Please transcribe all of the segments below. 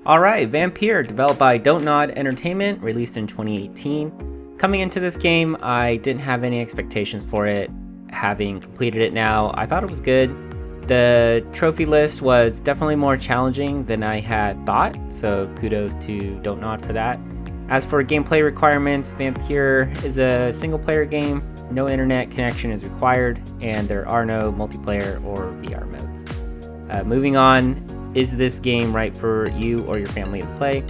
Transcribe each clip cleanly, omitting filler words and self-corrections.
Alright, Vampyr, developed by Don't Nod Entertainment, released in 2018. Coming into this game, I didn't have any expectations for it. Having completed it now, I thought it was good. The trophy list was definitely more challenging than I had thought, so kudos to Don't Nod for that. As for gameplay requirements, Vampyr is a single player game, no internet connection is required, and there are no multiplayer or VR modes. Moving on, is this game right for you or your family to play?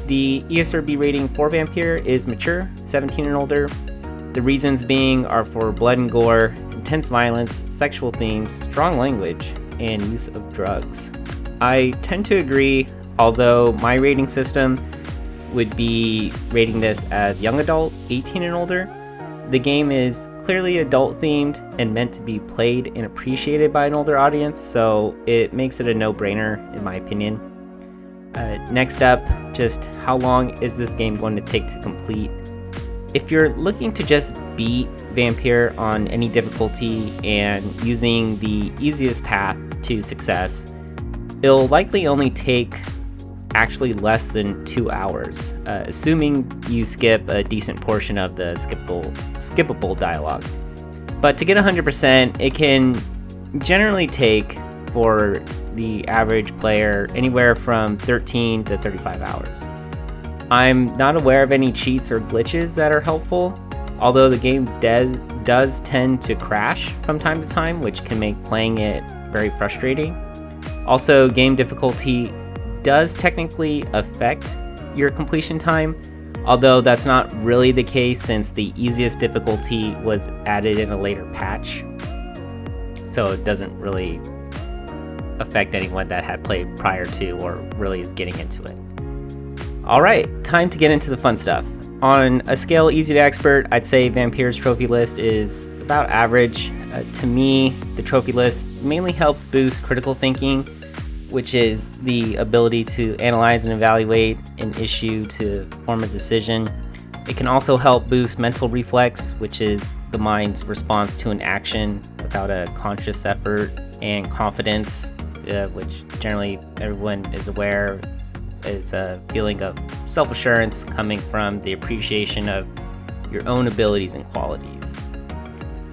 The ESRB rating for Vampyr is mature, 17 and older. The reasons being are for blood and gore, intense violence, sexual themes, strong language, and use of drugs. I tend to agree, although my rating system would be rating this as young adult, 18 and older. The game is clearly adult themed and meant to be played and appreciated by an older audience, so it makes it a no-brainer in my opinion. Next up, just how long is this game going to take to complete? If you're looking to just beat Vampyr on any difficulty and using the easiest path to success, it'll likely only take actually less than 2 hours, assuming you skip a decent portion of the skippable dialogue. But to get 100%, it can generally take, for the average player, anywhere from 13 to 35 hours. I'm not aware of any cheats or glitches that are helpful, although the game does tend to crash from time to time, which can make playing it very frustrating. Also, game difficulty does technically affect your completion time, although that's not really the case since the easiest difficulty was added in a later patch, so it doesn't really affect anyone that had played prior to or really is getting into it. Alright, time to get into the fun stuff. On a scale easy to expert, I'd say Vampyr's trophy list is about average. To me, the trophy list mainly helps boost critical thinking, which is the ability to analyze and evaluate an issue to form a decision. It can also help boost mental reflex, which is the mind's response to an action without a conscious effort, and confidence, which generally everyone is aware is a feeling of self-assurance coming from the appreciation of your own abilities and qualities.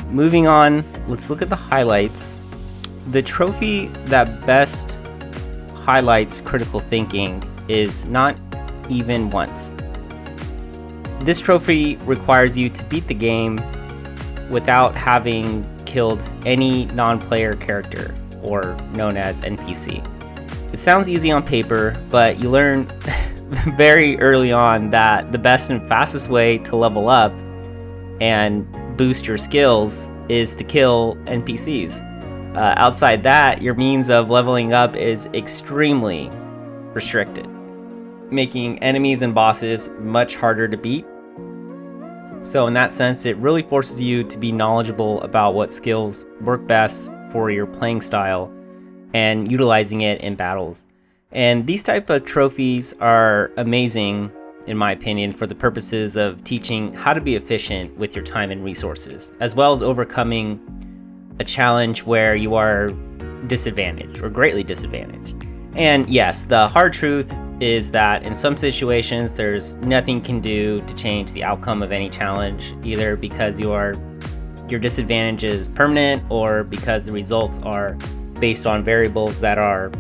Moving on, let's look at the highlights. The trophy that best highlights critical thinking is not even once. This trophy requires you to beat the game without having killed any non-player character, or known as NPC. It sounds easy on paper, but you learn very early on that the best and fastest way to level up and boost your skills is to kill NPCs. Outside that, your means of leveling up is extremely restricted, making enemies and bosses much harder to beat. So in that sense, it really forces you to be knowledgeable about what skills work best for your playing style and utilizing it in battles. And these type of trophies are amazing, in my opinion, for the purposes of teaching how to be efficient with your time and resources, as well as overcoming a challenge where you are disadvantaged or greatly disadvantaged. And yes, the hard truth is that in some situations there's nothing you can do to change the outcome of any challenge, either because your disadvantage is permanent or because the results are based on variables that are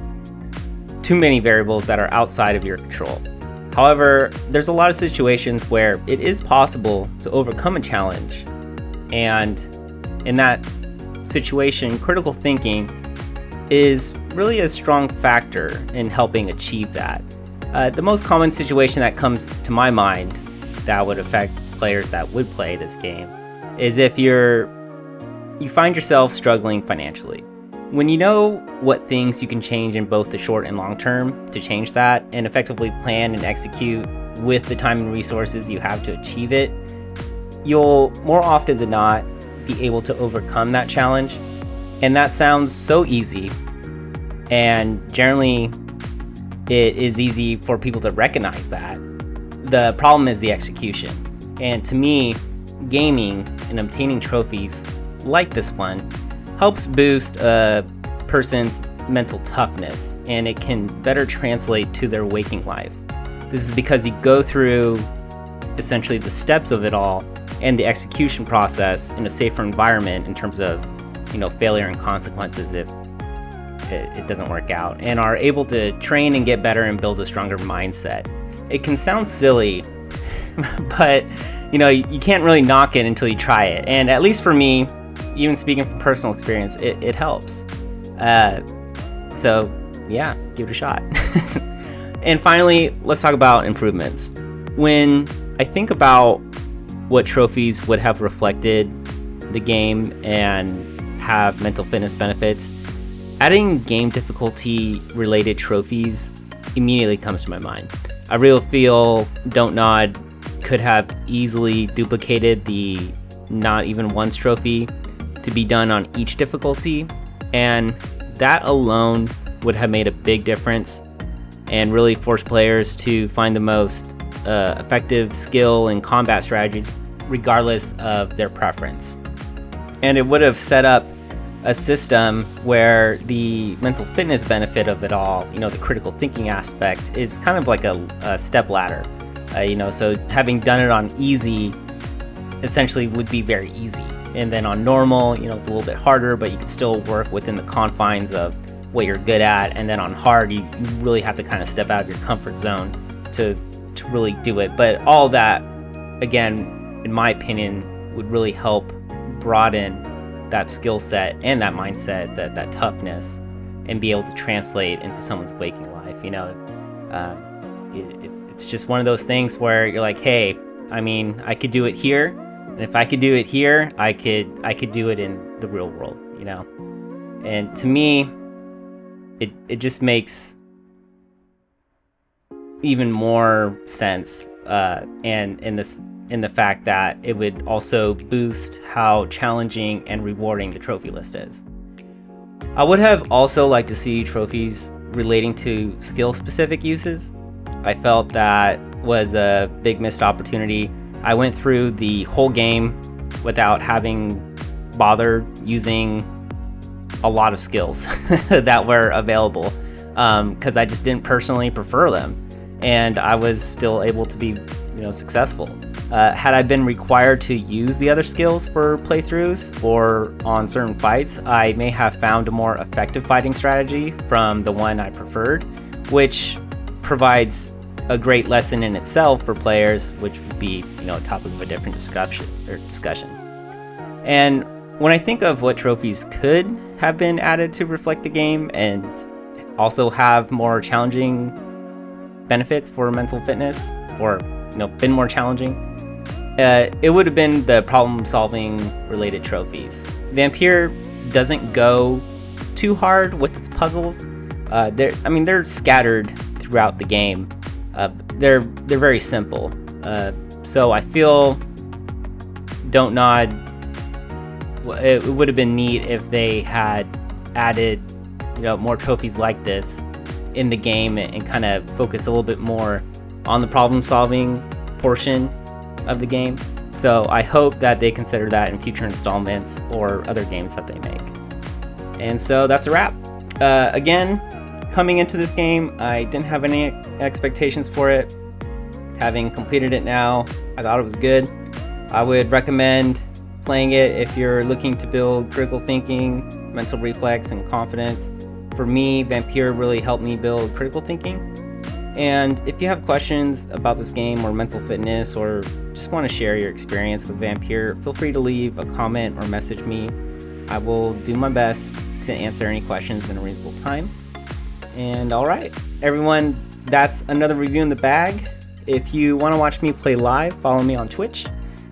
too many variables that are outside of your control. However, there's a lot of situations where it is possible to overcome a challenge, and in that situation, critical thinking is really a strong factor in helping achieve that. The most common situation that comes to my mind that would affect players that would play this game is if you find yourself struggling financially. When you know what things you can change in both the short and long term to change that, and effectively plan and execute with the time and resources you have to achieve it, you'll more often than not be able to overcome that challenge. And that sounds so easy, and generally it is easy for people to recognize that. The problem is the execution. And to me, gaming and obtaining trophies like this one helps boost a person's mental toughness, and it can better translate to their waking life. This is because you go through essentially the steps of it all and the execution process in a safer environment in terms of, failure and consequences if it doesn't work out, and are able to train and get better and build a stronger mindset. It can sound silly, but you can't really knock it until you try it. And at least for me, even speaking from personal experience, it helps. So yeah, give it a shot. And finally, let's talk about improvements. When I think about what trophies would have reflected the game and have mental fitness benefits, adding game difficulty related trophies immediately comes to my mind. I really feel Don't Nod could have easily duplicated the Not Even Once trophy to be done on each difficulty, and that alone would have made a big difference and really forced players to find the most effective skill and combat strategies regardless of their preference. And it would have set up a system where the mental fitness benefit of it all, the critical thinking aspect, is kind of like a step ladder. So having done it on easy essentially would be very easy. And then on normal, it's a little bit harder, but you can still work within the confines of what you're good at. And then on hard, you really have to kind of step out of your comfort zone to really do it. But all that, again, in my opinion, would really help broaden that skill set and that mindset, that toughness, and be able to translate into someone's waking life. It's just one of those things where you're like, hey, I could do it here, and if I could do it here, I could do it in the real world, And to me, it just makes even more sense, and in the fact that it would also boost how challenging and rewarding the trophy list is. I would have also liked to see trophies relating to skill-specific uses. I felt that was a big missed opportunity. I went through the whole game without having bothered using a lot of skills that were available, because I just didn't personally prefer them, and I was still able to be successful. Had I been required to use the other skills for playthroughs or on certain fights, I may have found a more effective fighting strategy from the one I preferred, which provides a great lesson in itself for players, which would be a topic of a different discussion. And when I think of what trophies could have been added to reflect the game and also have more challenging benefits for mental fitness, or been more challenging, it would have been the problem-solving related trophies. Vampyr doesn't go too hard with its puzzles. They're scattered throughout the game. They're very simple. So I feel Don't Nod, it would have been neat if they had added more trophies like this in the game and kind of focus a little bit more on the problem-solving portion of the game. So I hope that they consider that in future installments or other games that they make. And so that's a wrap. Again, coming into this game, I didn't have any expectations for it. Having completed it now, I thought it was good. I would recommend playing it if you're looking to build critical thinking, mental reflex, and confidence. For me, Vampyr really helped me build critical thinking. And if you have questions about this game or mental fitness, or just want to share your experience with Vampyr, feel free to leave a comment or message me. I will do my best to answer any questions in a reasonable time. And alright, everyone, that's another review in the bag. If you want to watch me play live, follow me on Twitch.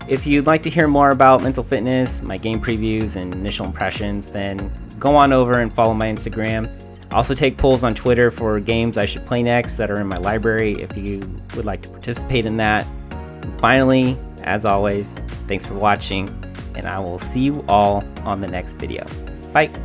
If you'd like to hear more about mental fitness, my game previews, and initial impressions, then go on over and follow my Instagram. I also take polls on Twitter for games I should play next that are in my library if you would like to participate in that. And finally, as always, thanks for watching, and I will see you all on the next video. Bye!